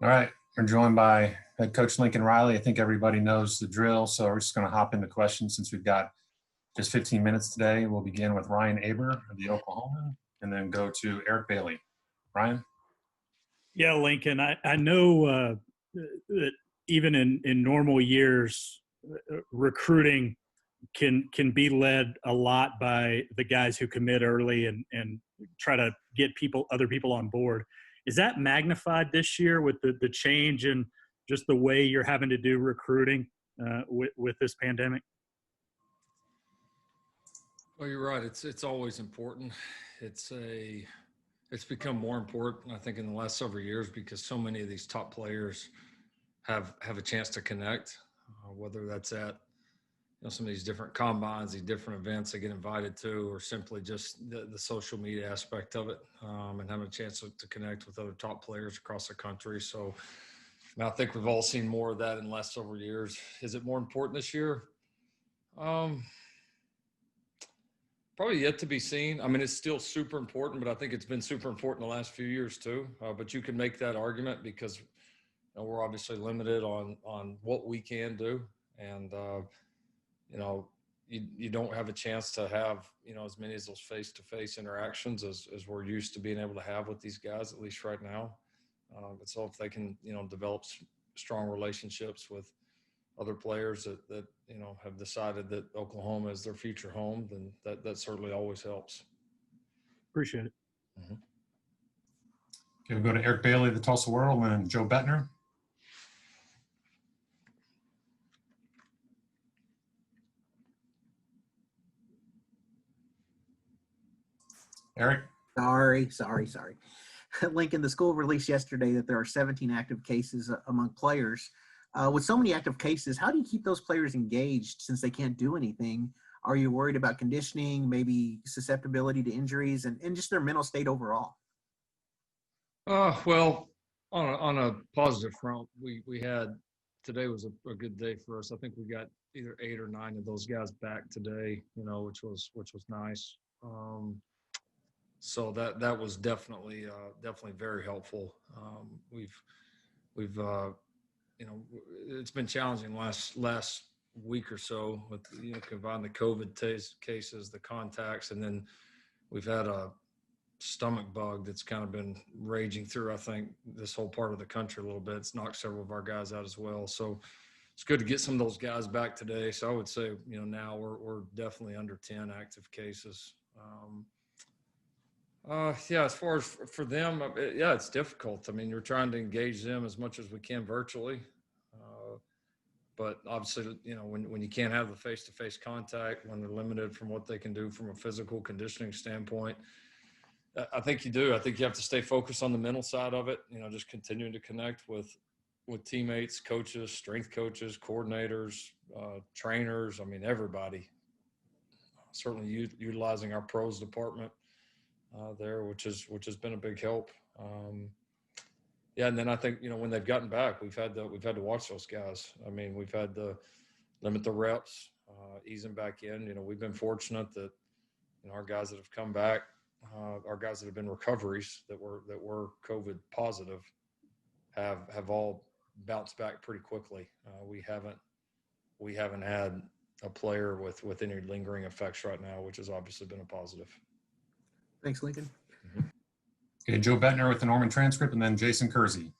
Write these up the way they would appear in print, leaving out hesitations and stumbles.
All right, we're joined by head coach Lincoln Riley. I think everybody knows the drill, so we're just going to hop into questions since we've got just 15 minutes today. We'll begin with Ryan Aber of the Oklahoman and then go to Eric Bailey. Ryan? Yeah, Lincoln, I know that even in normal years, recruiting can be led a lot by the guys who commit early and try to get other people on board. Is that magnified this year with the change in just the way you're having to do recruiting with this pandemic? Well, you're right. It's always important. It's become more important, I think, in the last several years because so many of these top players have a chance to connect, whether that's at some of these different combines, these different events they get invited to, or simply just the social media aspect of it, and having a chance to connect with other top players across the country. So I think we've all seen more of that in the last several years. Is it more important this year? Probably yet to be seen. I mean, it's still super important, but I think it's been super important the last few years too. But you can make that argument because we're obviously limited on what we can do, and you don't have a chance to have as many of those face-to-face interactions as we're used to being able to have with these guys, at least right now. But so if they can develop strong relationships with other players that have decided that Oklahoma is their future home, then that certainly always helps. Appreciate it. Mm-hmm. Okay, we'll go to Eric Bailey of the Tulsa World and Joe Bettner. Eric? Sorry. Lincoln, the school released yesterday that there are 17 active cases among players. With so many active cases, how do you keep those players engaged since they can't do anything? Are you worried about conditioning, maybe susceptibility to injuries, and just their mental state overall? Well, on a positive front, we had today was a good day for us. I think we got either 8 or 9 of those guys back today, which was nice. So that was definitely very helpful. We've it's been challenging last week or so with combine the COVID cases, the contacts, and then we've had a stomach bug that's kind of been raging through, I think, this whole part of the country a little bit. It's knocked several of our guys out as well. So it's good to get some of those guys back today. So I would say, now we're definitely under 10 active cases. As far as for them, it's difficult. I mean, you're trying to engage them as much as we can virtually. But obviously, when you can't have the face-to-face contact, when they're limited from what they can do from a physical conditioning standpoint, I think you do. I think you have to stay focused on the mental side of it, just continuing to connect with teammates, coaches, strength coaches, coordinators, trainers. I mean, everybody. Certainly utilizing our pros department there, which has been a big help. And then I think when they've gotten back, we've had to watch those guys. I mean, we've had to limit the reps, ease them back in. We've been fortunate that our guys that have come back, our guys that have been recoveries that were COVID positive, have all bounced back pretty quickly. We haven't had a player with any lingering effects right now, which has obviously been a positive. Thanks, Lincoln. Mm-hmm. Okay, Joe Bettner with the Norman transcript, and then Jason Kersey.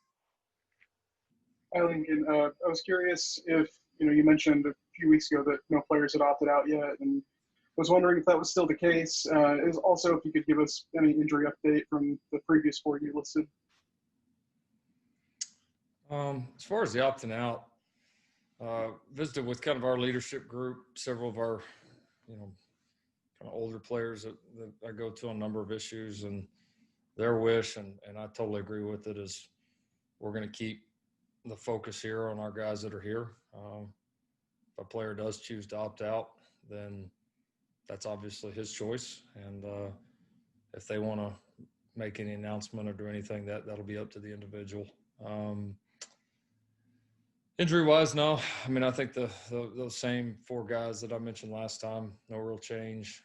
Hi, Lincoln. I was curious if, you mentioned a few weeks ago that no players had opted out yet, and was wondering if that was still the case. Also, if you could give us any injury update from the previous 4 you listed. As far as the opting out, visited with kind of our leadership group, several of our, kind of older players that I go to on a number of issues, and their wish, and I totally agree with it, is we're going to keep the focus here on our guys that are here. If a player does choose to opt out, then that's obviously his choice. And if they want to make any announcement or do anything, that'll be up to the individual. Injury-wise, no. I mean, I think those same 4 guys that I mentioned last time, no real change.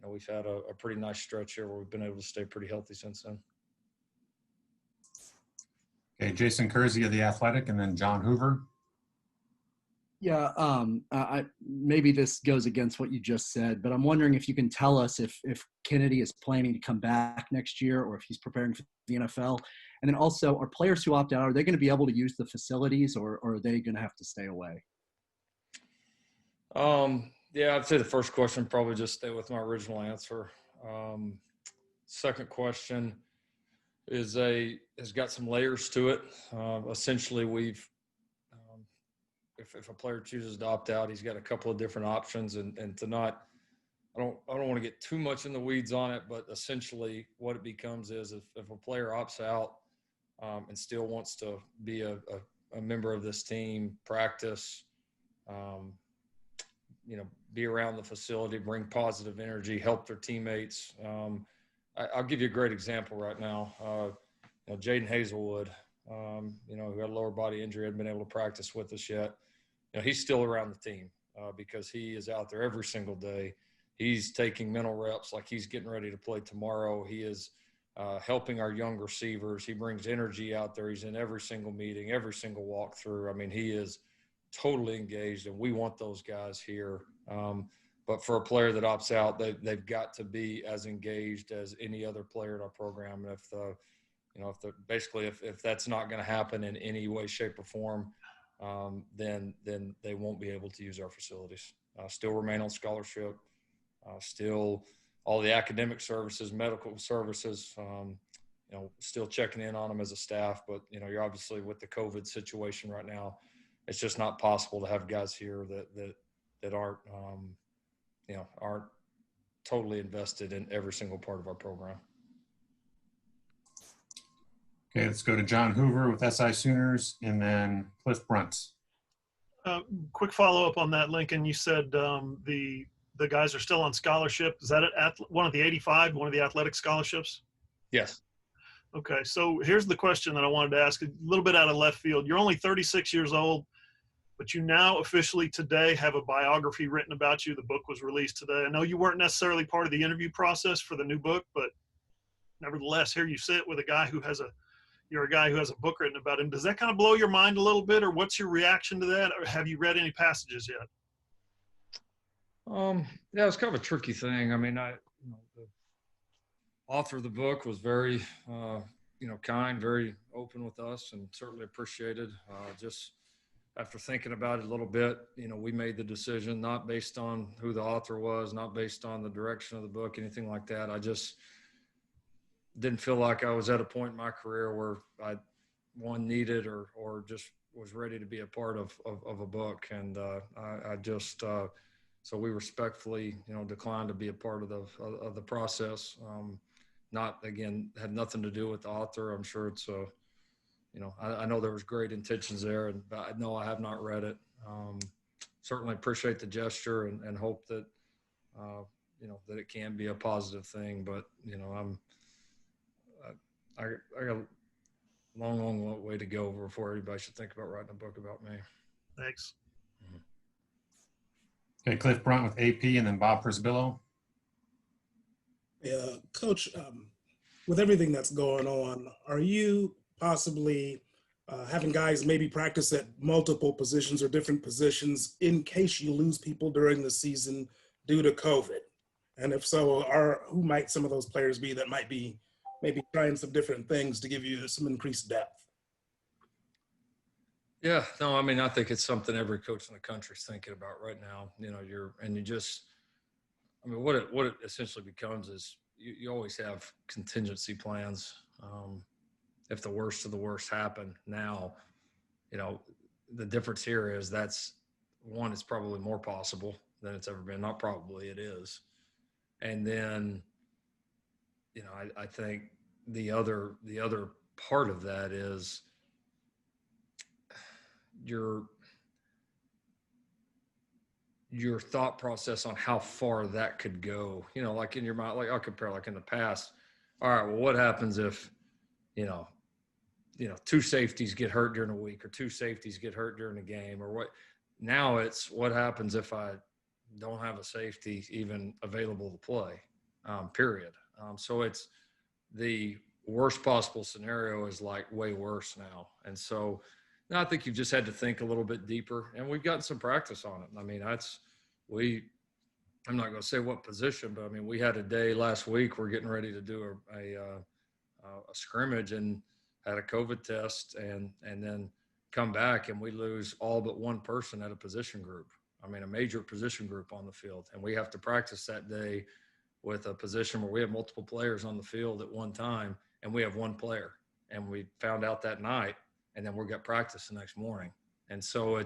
We've had a pretty nice stretch here where we've been able to stay pretty healthy since then. Okay, Jason Kersey of The Athletic, and then John Hoover. Yeah, maybe this goes against what you just said, but I'm wondering if you can tell us if Kennedy is planning to come back next year or if he's preparing for the NFL. And then also, are players who opt out, are they going to be able to use the facilities or are they going to have to stay away? Yeah, I'd say the first question, probably just stay with my original answer. Second question has got some layers to it. Essentially, if a player chooses to opt out, he's got a couple of different options, and to not, I don't want to get too much in the weeds on it, but essentially what it becomes is if a player opts out and still wants to be a member of this team, practice, be around the facility, bring positive energy, help their teammates. I'll give you a great example right now. Jaden Hazelwood, who had a lower body injury, hadn't been able to practice with us yet. He's still around the team because he is out there every single day. He's taking mental reps like he's getting ready to play tomorrow. He is helping our young receivers. He brings energy out there. He's in every single meeting, every single walkthrough. I mean, he is totally engaged, and we want those guys here. But for a player that opts out, they've got to be as engaged as any other player in our program. And if that's not going to happen in any way, shape, or form, then they won't be able to use our facilities. Still remain on scholarship. Still all the academic services, medical services. Still checking in on them as a staff. But you're obviously with the COVID situation right now, it's just not possible to have guys here that aren't totally invested in every single part of our program. Okay, let's go to John Hoover with SI Sooners, and then Cliff Brunt. Quick follow-up on that, Lincoln. You said the guys are still on scholarship. Is that at one of the 85, one of the athletic scholarships? Yes. Okay, so here's the question that I wanted to ask, a little bit out of left field. You're only 36 years old, but you now officially today have a biography written about you. The book was released today. I know you weren't necessarily part of the interview process for the new book, but nevertheless, here you sit with a guy who has a book written about him. Does that kind of blow your mind a little bit, or what's your reaction to that? Or have you read any passages yet? Yeah, it's kind of a tricky thing. I mean, the author of the book was very, kind, very open with us, and certainly appreciated. Just after thinking about it a little bit, we made the decision not based on who the author was, not based on the direction of the book, anything like that. I just didn't feel like I was at a point in my career where I needed or just was ready to be a part of a book. And so we respectfully, declined to be a part of the process. Had nothing to do with the author. I'm sure it's I know there was great intentions there, but I know I have not read it. Certainly appreciate the gesture and hope that, that it can be a positive thing, but, I got a long way to go before anybody should think about writing a book about me. Thanks. Okay, Cliff Brunt with AP, and then Bob Prisbillo. Yeah, Coach, with everything that's going on, are you possibly having guys maybe practice at multiple positions or different positions in case you lose people during the season due to COVID? And if so, who might some of those players be that might be maybe trying some different things to give you some increased depth? Yeah, no, I mean, I think it's something every coach in the country is thinking about right now. What it essentially becomes is you always have contingency plans. If the worst of the worst happen now, the difference here is it's probably more possible than it's ever been. Not probably, it is. And then, I think the other part of that is your thought process on how far that could go. Like in your mind, like I'll compare, like in the past. All right, well, what happens if, two safeties get hurt during a week, or two safeties get hurt during a game, or what? Now it's what happens if I don't have a safety even available to play, period. So it's worst possible scenario is like way worse now. And so now I think you've just had to think a little bit deeper, and we've gotten some practice on it. I mean, I'm not going to say what position, but I mean, we had a day last week. We're getting ready to do a scrimmage and had a COVID test, and then come back and we lose all but one person at a position group. I mean, a major position group on the field, and we have to practice that day with a position where we have multiple players on the field at one time, and we have one player. And we found out that night, and then we'll get practice the next morning. And so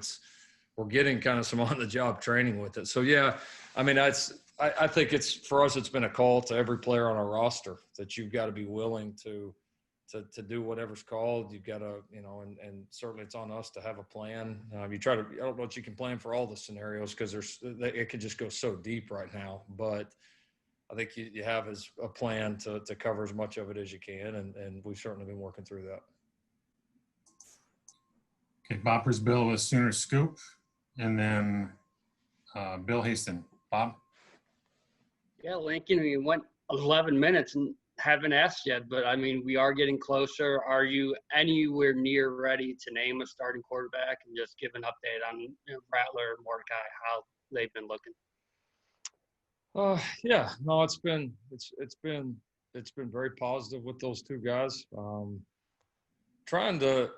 we're getting kind of some on-the-job training with it. So, yeah, I mean, I think for us, it's been a call to every player on our roster that you've got to be willing to do whatever's called. You've got to, and certainly it's on us to have a plan. I don't know what you can plan for all the scenarios because it could just go so deep right now. But I think you have as a plan to cover as much of it as you can. And we've certainly been working through that. Okay, Bopper's Bill with Sooner Scoop, and then Bill Haston. Bob? Yeah, Lincoln, we went 11 minutes and haven't asked yet, but I mean, we are getting closer. Are you anywhere near ready to name a starting quarterback and just give an update on Rattler, Mordecai, how they've been looking? Yeah, no, it's been very positive with those two guys. Trying to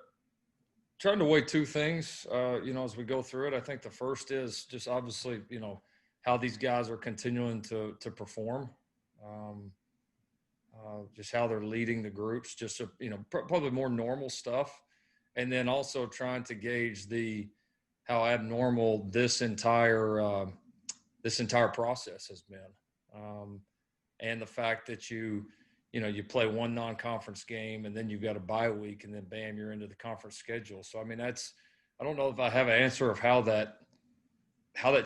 weigh two things, as we go through it. I think the first is just obviously, how these guys are continuing to perform, just how they're leading the groups, just, probably more normal stuff. And then also trying to gauge how abnormal this entire process has been. And the fact that you play one non-conference game and then you've got a bye week and then bam, you're into the conference schedule. So, I mean, I don't know if I have an answer of how that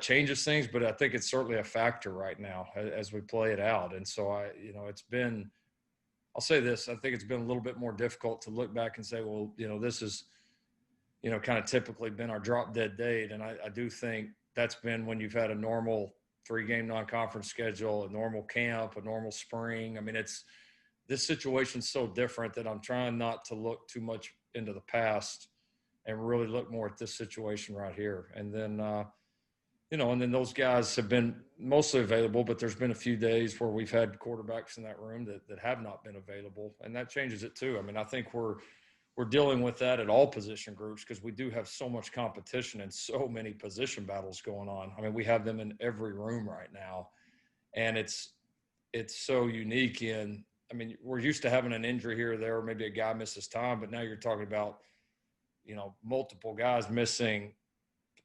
changes things, but I think it's certainly a factor right now as we play it out. And so I'll say this, I think it's been a little bit more difficult to look back and say, well, this is, kind of typically been our drop dead date. And I do think that's been when you've had a normal 3-game non-conference schedule, a normal camp, a normal spring. I mean, this situation's so different that I'm trying not to look too much into the past and really look more at this situation right here. And then, and then those guys have been mostly available, but there's been a few days where we've had quarterbacks in that room that have not been available, and that changes it too. I mean, I think we're dealing with that at all position groups because we do have so much competition and so many position battles going on. I mean, we have them in every room right now, and it's so unique we're used to having an injury here or there, or maybe a guy misses time, but now you're talking about, multiple guys missing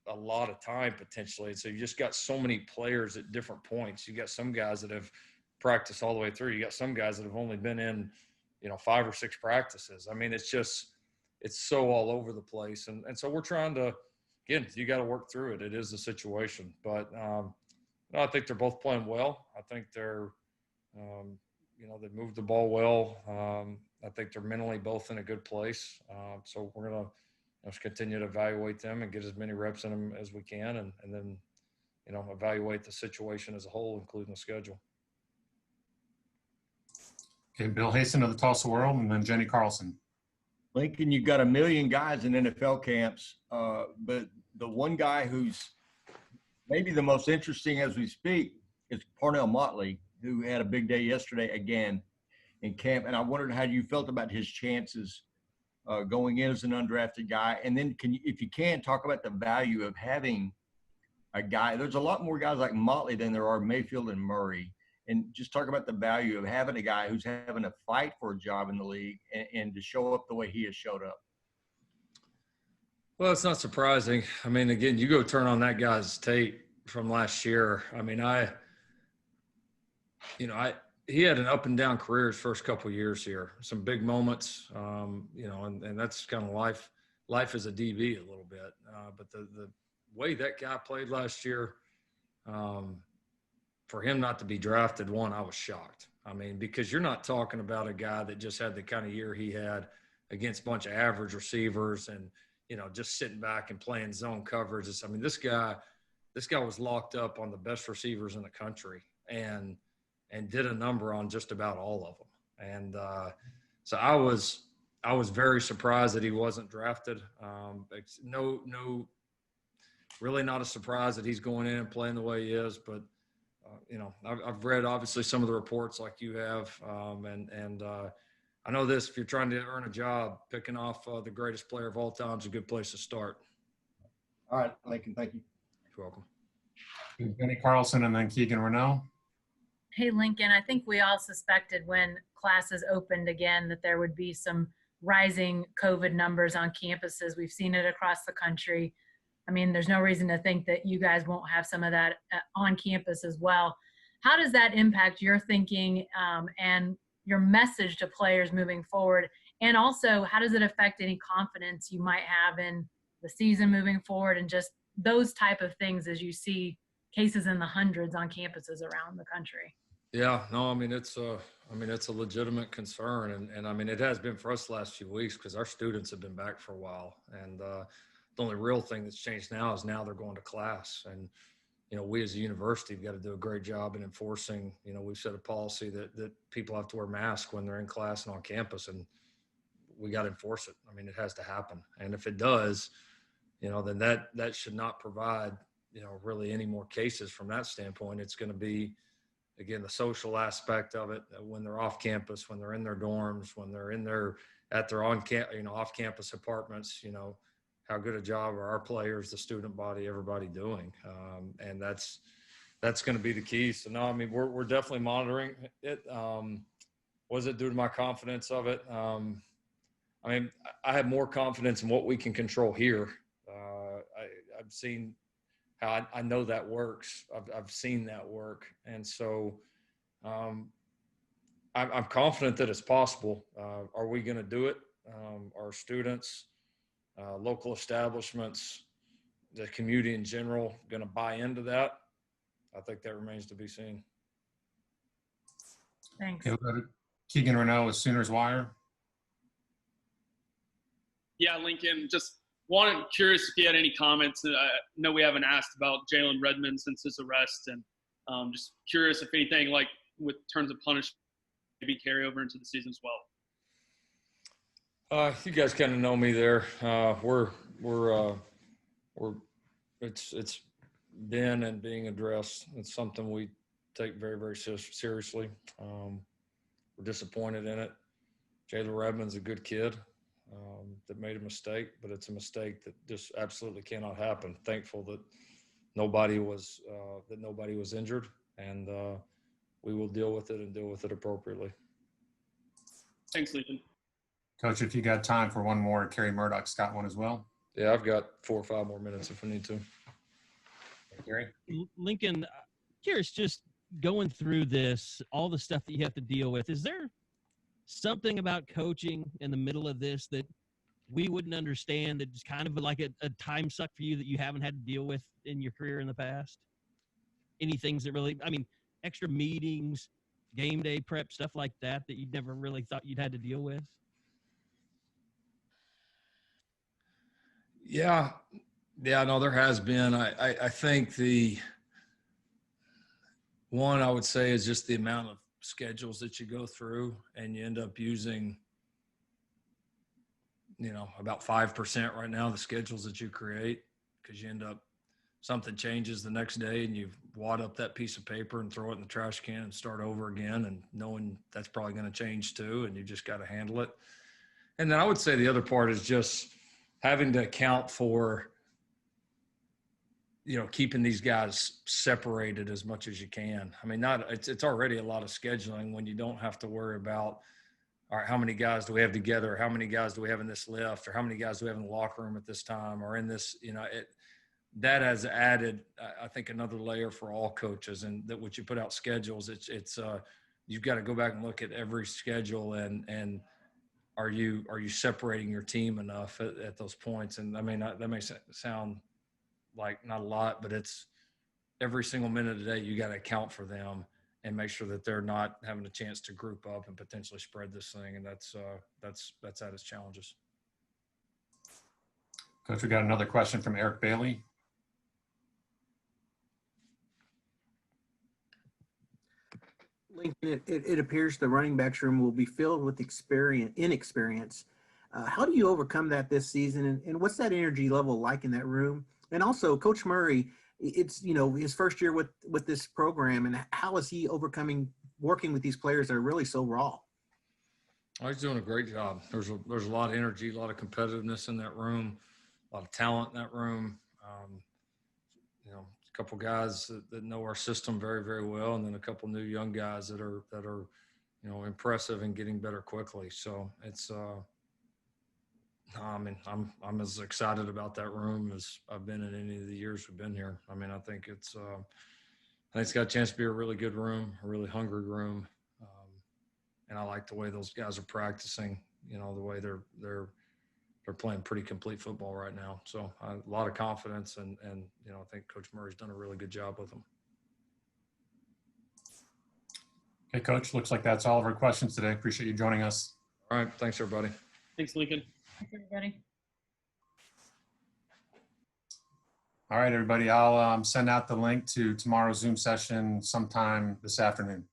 a lot of time potentially. So you just got so many players at different points. You got some guys that have practiced all the way through. You got some guys that have only been in, 5 or 6 practices. I mean, it's so all over the place. And so we're trying to, again, you got to work through it. It is a situation, but I think they're both playing well. I think they're, they moved the ball well. I think they're mentally both in a good place. So we're going to continue to evaluate them and get as many reps in them as we can, and then, evaluate the situation as a whole, including the schedule. Okay, Bill Haston of the Tulsa World, and then Jenny Carlson. Lincoln, you've got a million guys in NFL camps, but the one guy who's maybe the most interesting as we speak is Parnell Motley, who had a big day yesterday again in camp. And I wondered how you felt about his chances going in as an undrafted guy. And then if you can, talk about the value of having a guy. There's a lot more guys like Motley than there are Mayfield and Murray. And just talk about the value of having a guy who's having to fight for a job in the league and to show up the way he has showed up. Well, it's not surprising. I mean, again, you go turn on that guy's tape from last year. I mean, he had an up and down career his first couple of years here. Some big moments, and that's kind of life. Life is a DB a little bit. But the way that guy played last year, for him not to be drafted, I was shocked. I mean, because you're not talking about a guy that just had the kind of year he had against a bunch of average receivers and, just sitting back and playing zone coverage. I mean, this guy was locked up on the best receivers in the country and did a number on just about all of them. And So I was very surprised that he wasn't drafted. Really not a surprise that he's going in and playing the way he is. But I've read obviously some of the reports like you have, and I know this: if you're trying to earn a job, picking off the greatest player of all time is a good place to start. All right, Lincoln, thank you. You're welcome. Benny Carlson and then Keegan Renault. Hey, Lincoln, I think we all suspected when classes opened again that there would be some rising COVID numbers on campuses. We've seen it across the country. I mean, there's no reason to think that you guys won't have some of that on campus as well. How does that impact your thinking and your message to players moving forward? And also, how does it affect any confidence you might have in the season moving forward and just those type of things as you see cases in the hundreds on campuses around the country? Yeah, no, I mean, it's a legitimate concern. And I mean, it has been for us the last few weeks because our students have been back for a while. And the only real thing that's changed now is now they're going to class. And, we as a university have got to do a great job in enforcing, we've set a policy that people have to wear masks when they're in class and on campus. And we got to enforce it. I mean, it has to happen. And if it does, then that should not provide, really any more cases from that standpoint. It's going to be, again, the social aspect of it when they're off campus, when they're in their dorms, when they're at their off-campus apartments. How good a job are our players, the student body, everybody doing? And that's going to be the key. So no, I mean, we're definitely monitoring it. What does it do to my confidence of it? I mean, I have more confidence in what we can control here. I've seen how I know that works. I've seen that work. And so I'm confident that it's possible. Are we going to do it? Our students, local establishments, the community in general going to buy into that? I think that remains to be seen. Thanks. Okay, we'll go to Keegan Renault with Sooners Wire. Yeah, Lincoln, just curious if you had any comments. I know we haven't asked about Jalen Redmond since his arrest, and just curious if anything, like with terms of punishment, maybe carry over into the season as well. You guys kind of know me there. It's been and being addressed. It's something we take very, very seriously. We're disappointed in it. Jalen Redmond's a good kid that made a mistake, but it's a mistake that just absolutely cannot happen. Thankful that nobody was injured, and we will deal with it and deal with it appropriately. Thanks, Lincoln. Coach, if you got time for one more, Kerry Murdoch's got one as well. Yeah, I've got 4 or 5 more minutes if we need to. Kerry? Lincoln, curious, just going through this, all the stuff that you have to deal with, is there something about coaching in the middle of this that we wouldn't understand, that just kind of like a time suck for you that you haven't had to deal with in your career in the past? Any things that really, I mean, extra meetings, game day prep, stuff like that you never really thought you'd had to deal with? Yeah, no, there has been. I think the one I would say is just the amount of schedules that you go through, and you end up using, about 5% right now, the schedules that you create, because you end up, something changes the next day and you wad up that piece of paper and throw it in the trash can and start over again, and knowing that's probably going to change too, and you just got to handle it. And then I would say the other part is just having to account for, keeping these guys separated as much as you can. I mean, it's already a lot of scheduling when you don't have to worry about, all right, how many guys do we have together? Or how many guys do we have in this lift? Or how many guys do we have in the locker room at this time? Or in this, that has added, I think, another layer for all coaches. And that when you put out schedules, it's you've got to go back and look at every schedule and are you separating your team enough at those points? And I mean, that may sound like not a lot, but it's every single minute of the day, you got to account for them and make sure that they're not having a chance to group up and potentially spread this thing. And that's at its challenges. Coach, we got another question from Eric Bailey. It appears the running backs room will be filled with inexperience. How do you overcome that this season, and what's that energy level like in that room? And also, Coach Murray, it's his first year with this program, and how is he working with these players that are really so raw? Oh, he's doing a great job. There's a lot of energy, a lot of competitiveness in that room, a lot of talent in that room. A couple guys that know our system very, very well, and then a couple new young guys that are impressive and getting better quickly. So it's I'm as excited about that room as I've been in any of the years we've been here. I mean, I think it's got a chance to be a really good room, a really hungry room. And I like the way those guys are practicing, the way they're playing pretty complete football right now. So a lot of confidence, and I think Coach Murray's done a really good job with them. Okay, Coach, looks like that's all of our questions today. Appreciate you joining us. All right. Thanks, everybody. Thanks, Lincoln. Thanks, everybody. All right, everybody. I'll send out the link to tomorrow's Zoom session sometime this afternoon.